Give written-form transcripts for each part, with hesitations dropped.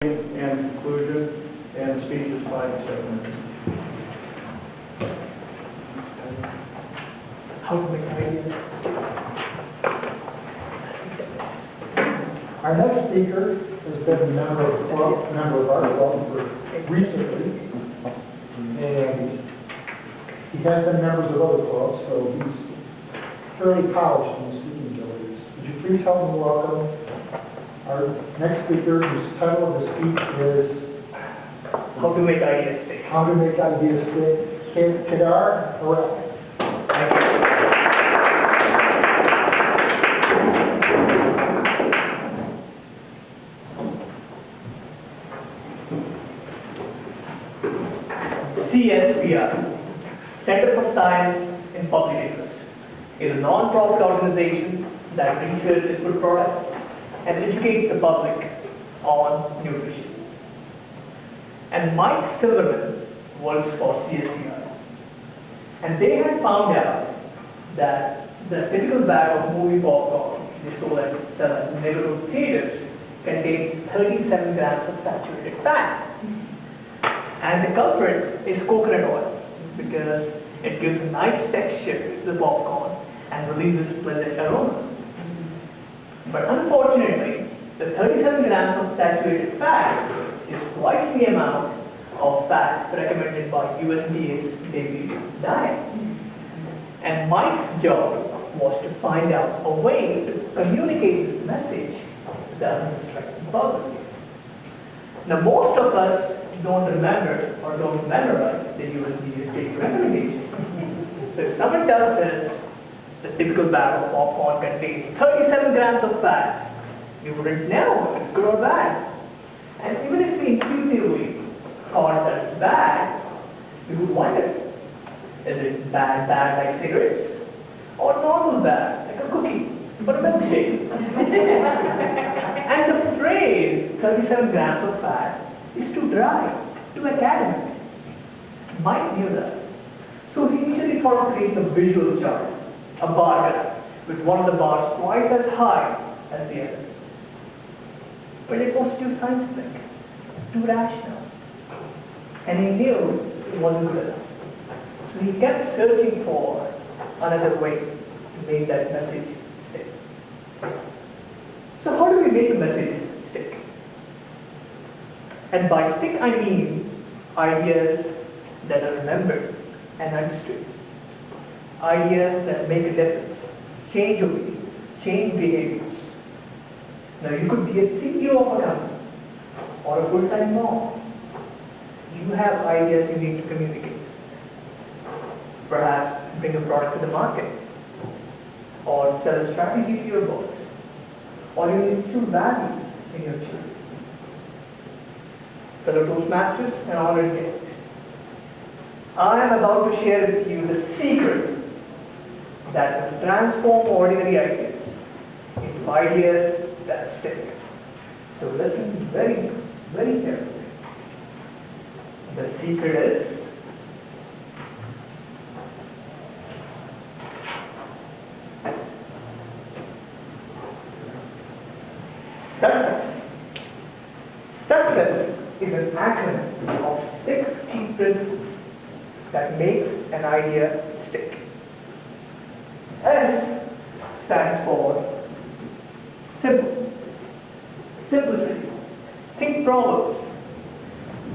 and conclusion, and speech is 5 to 7 minutes. How to make ideas. Our next speaker has been a member of our club for recently, and he has been members of other clubs, so he's fairly polished in his speaking abilities. Would you please help me welcome our next speaker, whose title of the speech is How to make ideas stick. How to Make Ideas Stick. Kedar Harel. CSPR, Center for Science in Public Interest, is a non-profit organization that researches food products and educates the public on nutrition. And Mike Silverman works for CSPR. And they had found out that the typical bag of movie popcorn they sell at neighborhood theaters contains 37 grams of saturated fat. And the culprit is coconut oil because it gives a nice texture to the popcorn and releases pleasant aroma. But unfortunately, the 37 grams of saturated fat is twice the amount of fat recommended by USDA's daily diet. And Mike's job was to find out a way to communicate this message to the unsuspecting public. Now, most of us don't remember or don't memorize the USDA's daily recommendations. So if someone tells us the typical bag of popcorn contains 37 grams of fat, we wouldn't know if it's good or bad. And even if we intuitively thought that it's bad, we would wonder, is it bad like cigarettes? Or normal bad, like a cookie, or a milkshake? And the phrase 37 grams of fat is too dry, too academic. Mike knew that. So he initially thought of creating a visual chart, a bar graph, with one of the bars twice as high as the other. But it was too scientific, too rational. And he knew it wasn't good enough. So he kept searching for another way to make that message stick. So how do we make a message stick? And by stick I mean ideas that are remembered and understood. Ideas that make a difference, change opinions, change behaviors. Now you could be a CEO of a company or a full-time mom. You have ideas you need to communicate. Perhaps bring a product to the market, or sell a strategy to your boss, or you instill values in your children. Fellow Toastmasters and honored guests, I am about to share with you the secret that will transform ordinary ideas into ideas that stick. So listen very, very carefully. The secret is success. Success is an acronym of 6 key principles that makes an idea stick. S stands for simple. Simplicity. Think proverbs.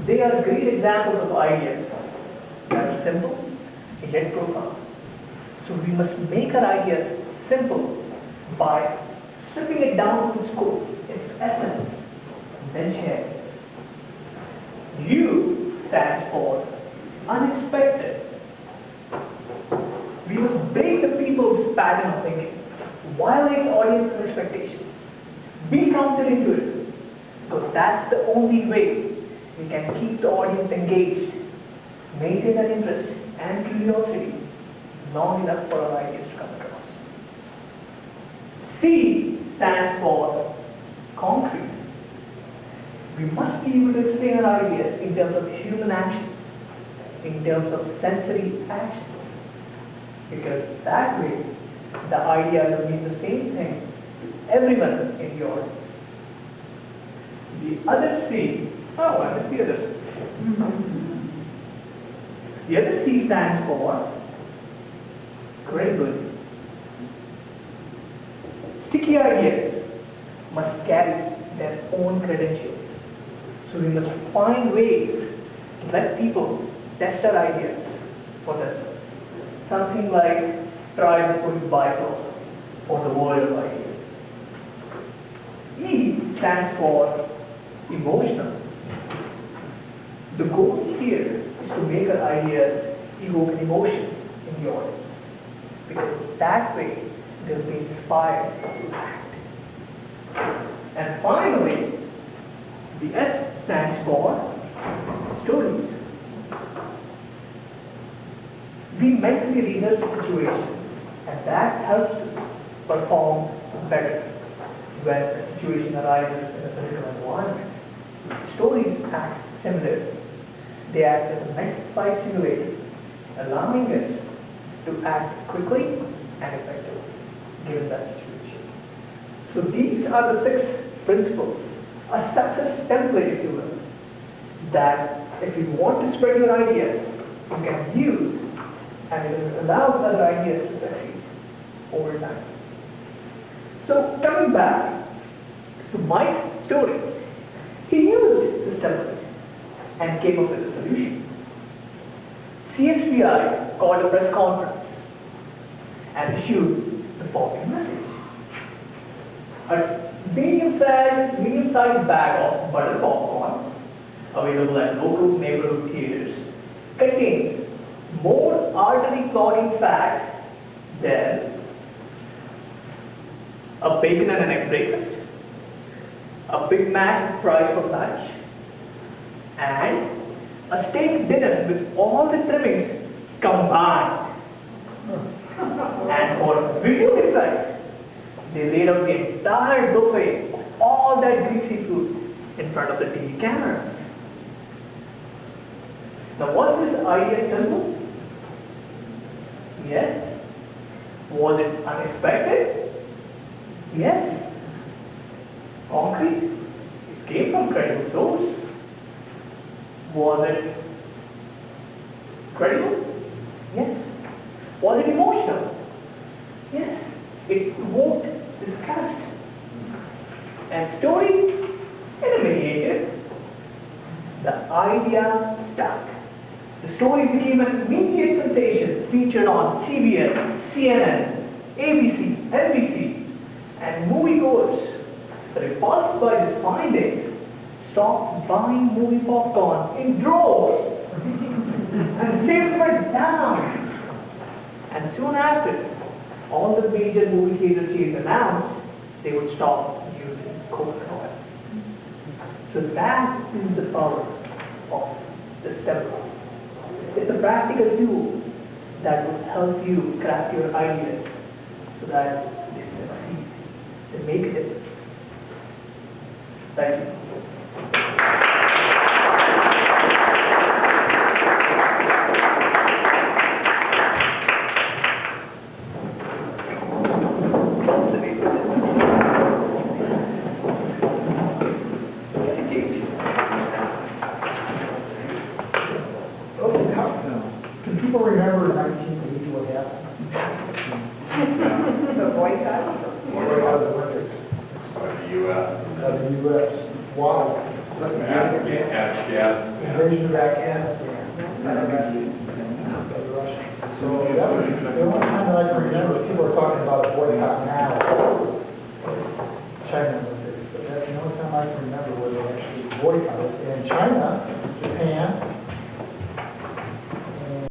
They are great examples of ideas that are simple yet profound. So we must make our ideas simple by stripping it down to its core, its essence, and then share it. U stands for unexpected. We must break the people's pattern of thinking, violate audience expectations, be counted into it, because that's the only way we can keep the audience engaged, maintain their interest and curiosity long enough for our ideas to come across. C stands for concrete. We must be able to explain our ideas in terms of human action, in terms of sensory action, because that way the idea will mean the same thing to everyone in the audience. The other C, oh, I missed the other C. The other C stands for credibility. Sticky ideas must carry their own credentials. So we must find ways to let people test our ideas for themselves. Something like try before you buy or the world of ideas. E stands for emotional. The goal here is to make our ideas evoke an emotion in the audience. Because that way they'll be inspired to act. And finally, the S stands for stories. We mentally rehearse the situation, and that helps us perform better when a situation arises in a particular environment. Stories act similarly. They act as a mental flight simulator, allowing us to act quickly and effectively given that situation. So these are the 6 principles, a success template, if you will, that if you want to spread your ideas, you can use, and it will allow other ideas to succeed over time. So coming back to Mike's story, he used this template and came up with a solution. CSPI called a press conference and issued the following message. A medium-sized bag of butter popcorn, available at local neighborhood theaters, contains more artery-clogging fat than a bacon and an egg breakfast, a Big Mac fries for lunch, and a steak dinner with all the trimmings combined. And for visual effect, they laid out the entire buffet of all that greasy food in front of the TV camera. Now, was this idea simple? Yes. Was it unexpected? Yes. Concrete? It came from credible source. Was it credible? Yes. Was it emotional? Yes. It evoked disgust. And story, in a miniature, the idea stuck. The story became an immediate sensation, featured on CBS, CNN, ABC, NBC, and moviegoers, repulsed by this finding, stopped buying movie popcorn in droves, and sales went down. And soon after, all the major movie theater chains announced they would stop using coconut oil. So that is the power of the template. It's a practical tool that will help you craft your ideas so that they succeed, they make a difference. Thank you. Can people remember in 1980 what happened? The boycott? Boycott of the Olympics. The U.S. Of the U.S. Why? Afghanistan. Invasion of Afghanistan. So that was the only time that I can remember people are talking about a boycott now. China Olympics, but that's the only time I can remember where they actually boycotted. And China, Japan,